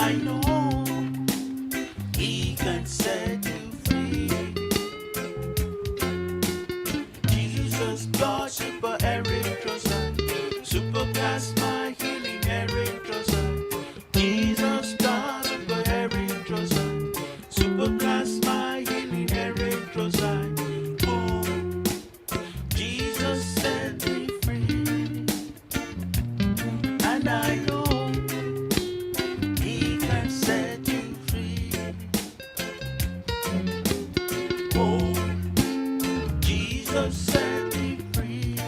I know He can set you free. Jesus, God, super Eric Trosan, super past my healing Eric Trosan. Jesus, God, super Eric Trosan, super past my healing Eric Trosan. Oh, Jesus set me free, and I know He can set you free. Oh, Jesus set me free,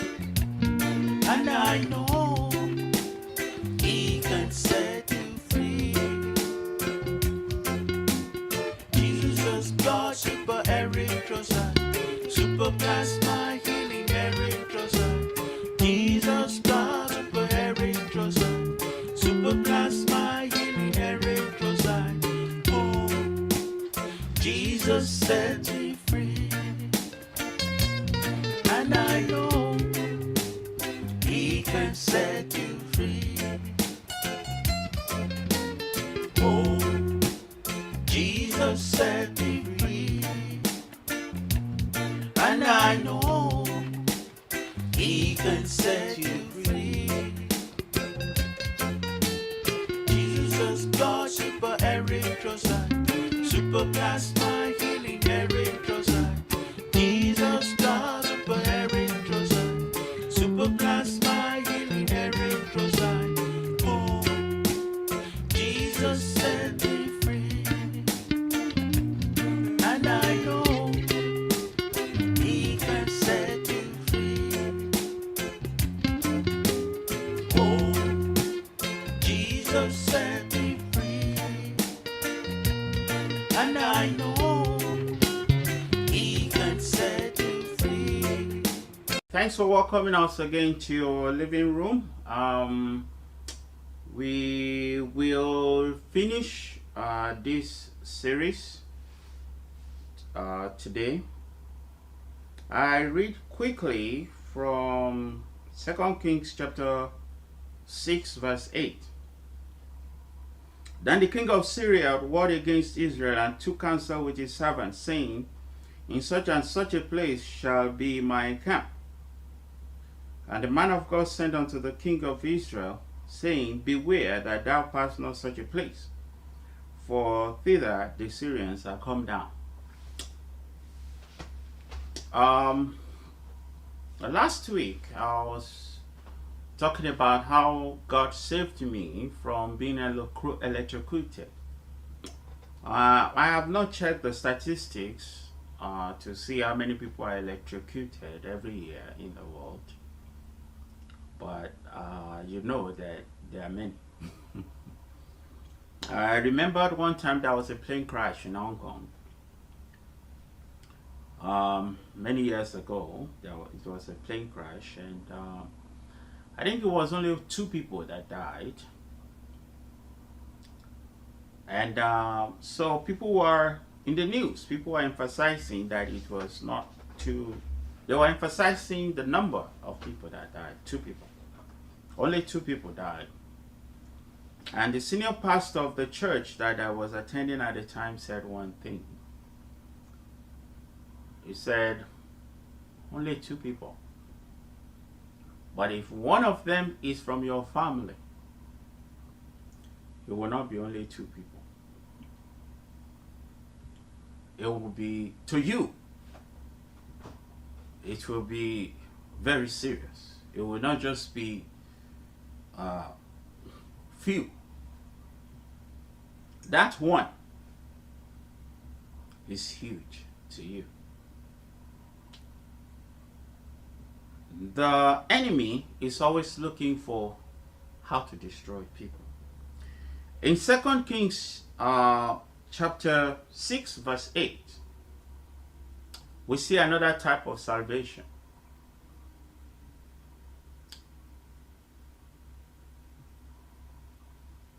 and I know He can set you free. Jesus, God, super Eric Trosan, super plasma healing Eric Trosan. Jesus, God, super Eric Trosan, super plasma healing Eric Trosan. Oh, Jesus set me free, and I know He can set you free. Oh, Jesus set me free, and I know He can set you free. Jesus, God, super Eric Trosan, super plasma healing Eric Trosan. Jesus, God, super Eric Trosan, super plasma healing Eric Trosan. Oh, Jesus set me free, and I know He can set you free. Oh, Jesus set me free, and I know He can set you free. Thanks for welcoming us again to your living room. We will finish this series today. I read quickly from 2 Kings chapter 6 verse 8. Then the king of Syria warred against Israel and took counsel with his servants, saying, in such and such a place shall be my camp. And the man of God sent unto the king of Israel, saying, beware that thou pass not such a place, for thither the Syrians are come down. Last week I was talking about how God saved me from being electrocuted. I have not checked the statistics to see how many people are electrocuted every year in the world, but you know that there are many. I remembered one time there was a plane crash in Hong Kong. Many years ago, it was a plane crash, and I think it was only 2 people that died. And so people were in the news, people were emphasizing that it was not too, they were emphasizing the number of people that died. 2 people. Only 2 people died. And the senior pastor of the church that I was attending at the time said one thing. He said, only 2 people. But if one of them is from your family, it will not be only 2 people. It will be, to you, it will be very serious. It will not just be few. That one is huge to you. The enemy is always looking for how to destroy people. In 2 Kings chapter 6 verse 8, we see another type of salvation.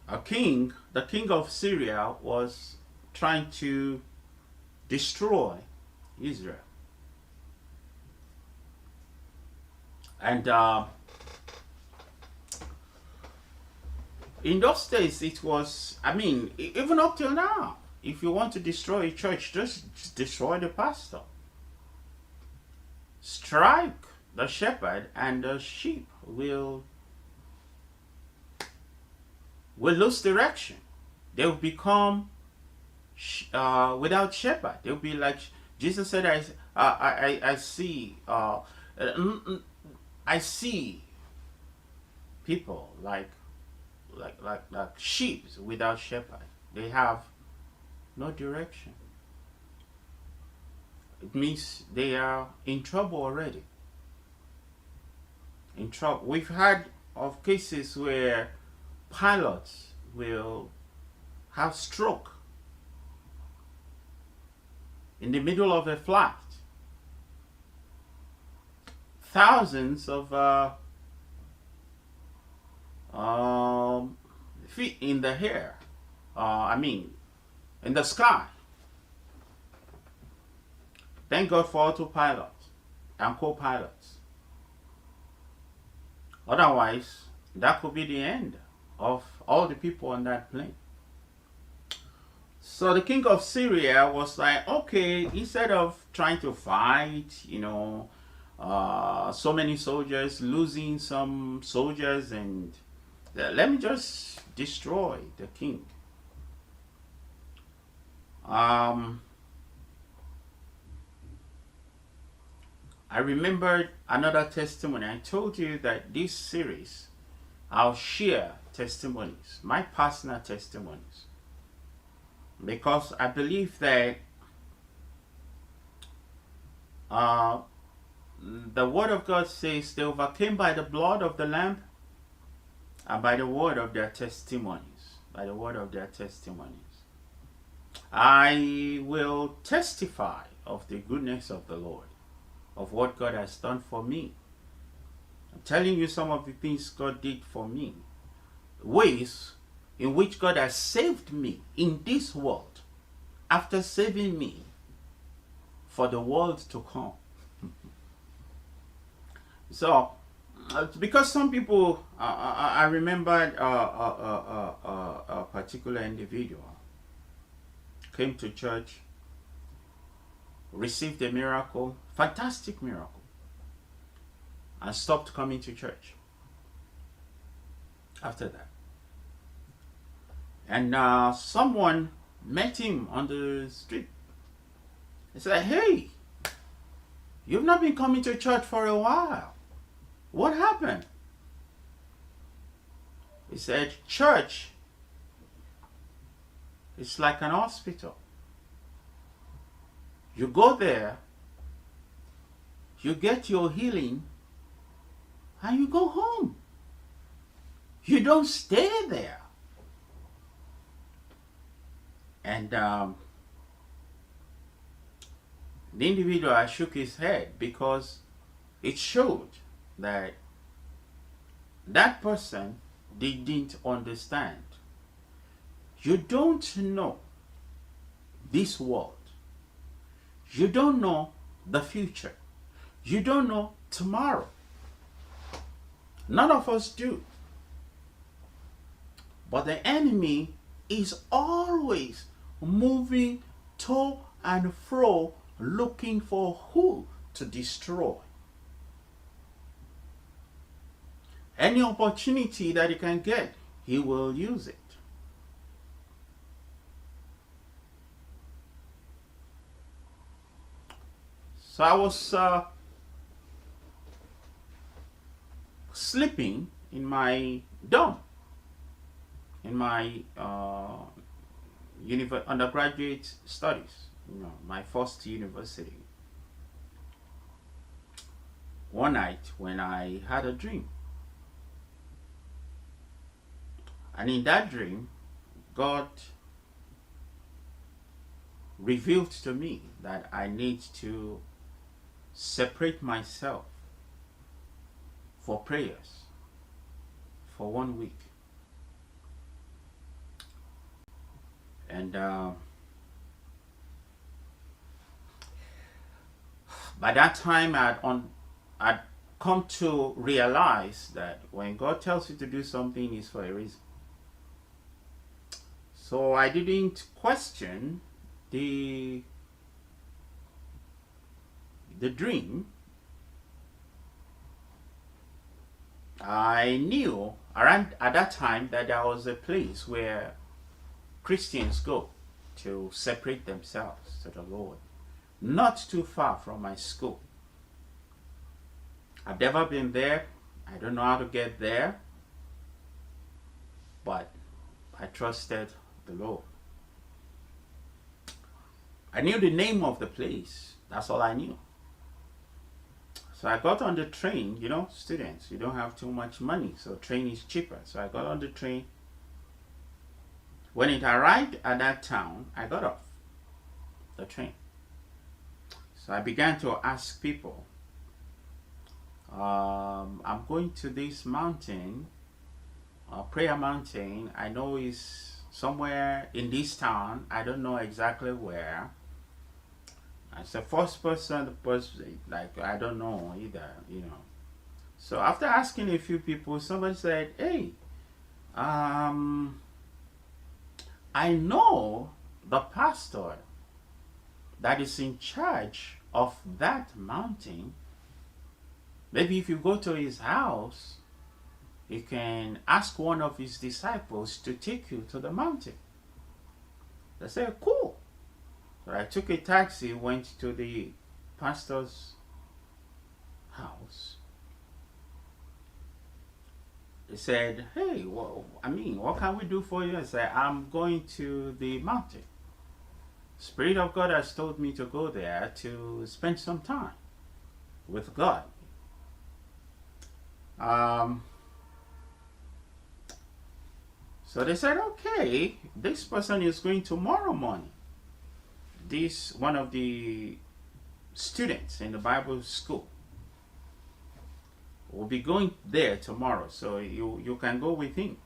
A king, the king of Syria, was trying to destroy Israel. And In those days, it was, I mean, even up till now, if you want to destroy a church, just destroy the pastor. Strike the shepherd, and the sheep will lose direction. They'll become without shepherd. They'll be like Jesus said. I see. I see people like sheep without shepherd. They have no direction. It means they are in trouble already. In trouble. We've had of cases where pilots will have stroke in the middle of a flight. Thousands of feet in the air. In the sky. Thank God for autopilots and co-pilots. Otherwise, that could be the end of all the people on that plane. So the king of Syria was like, okay, instead of trying to fight, so many soldiers, losing some soldiers, and let me just destroy the king. I remembered another testimony. I told you that this series, I'll share testimonies, my personal testimonies, because I believe that the word of God says they overcame by the blood of the Lamb and by the word of their testimonies. By the word of their testimonies. I will testify of the goodness of the Lord, of what God has done for me. I'm telling you some of the things God did for me. Ways in which God has saved me in this world after saving me for the world to come. So, because some people, I remembered a particular individual came to church, received a miracle, fantastic miracle, and stopped coming to church after that. And someone met him on the street. He said, "Hey, you've not been coming to church for a while. What happened?" He said, "Church is like an hospital. You go there, you get your healing, and you go home. You don't stay there." And the individual shook his head, because it showed that that person didn't understand. You don't know this world. You don't know the future. You don't know tomorrow. None of us do. But the enemy is always moving to and fro, looking for who to destroy. Any opportunity that he can get, he will use it. So I was sleeping in my dorm, in my undergraduate studies, my first university. One night when I had a dream. And in that dream, God revealed to me that I need to separate myself for prayers for 1 week. And by that time, I'd come to realize that when God tells you to do something, it's for a reason. So I didn't question the dream. I knew around at that time that there was a place where Christians go to separate themselves to the Lord, not too far from my school. I've never been there. I don't know how to get there, but I trusted the Lord. I knew the name of the place. That's all I knew. So I got on the train. You know, students, you don't have too much money, so train is cheaper. So I got on the train. When it arrived at that town, I got off the train. So I began to ask people, I'm going to this mountain, Prayer Mountain. I know it's somewhere in this town. I don't know exactly where. As the first person, the person, like, I don't know either, you know. So after asking a few people, somebody said, hey, I know the pastor that is in charge of that mountain. Maybe if you go to his house, you can ask one of his disciples to take you to the mountain. They said, cool. So I took a taxi, went to the pastor's house. They said, hey, well, what can we do for you? I said, I'm going to the mountain. Spirit of God has told me to go there to spend some time with God. So they said, okay, this person is going tomorrow morning. This one of the students in the Bible school will be going there tomorrow, so you can go with him.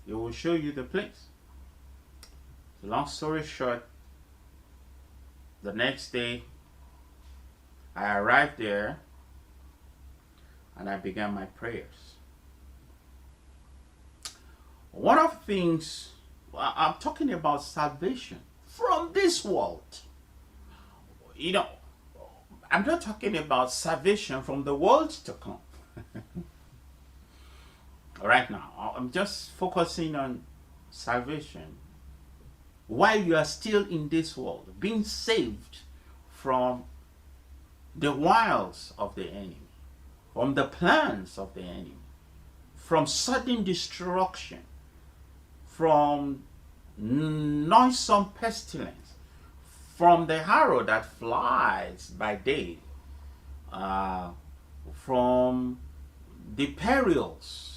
He will show you the place. Long story short, the next day I arrived there and I began my prayers. One of the things, I'm talking about salvation from this world. You know, I'm not talking about salvation from the world to come. Right now, I'm just focusing on salvation while you are still in this world, being saved from the wiles of the enemy, from the plans of the enemy, from sudden destruction, from noisome pestilence, from the arrow that flies by day, from the perils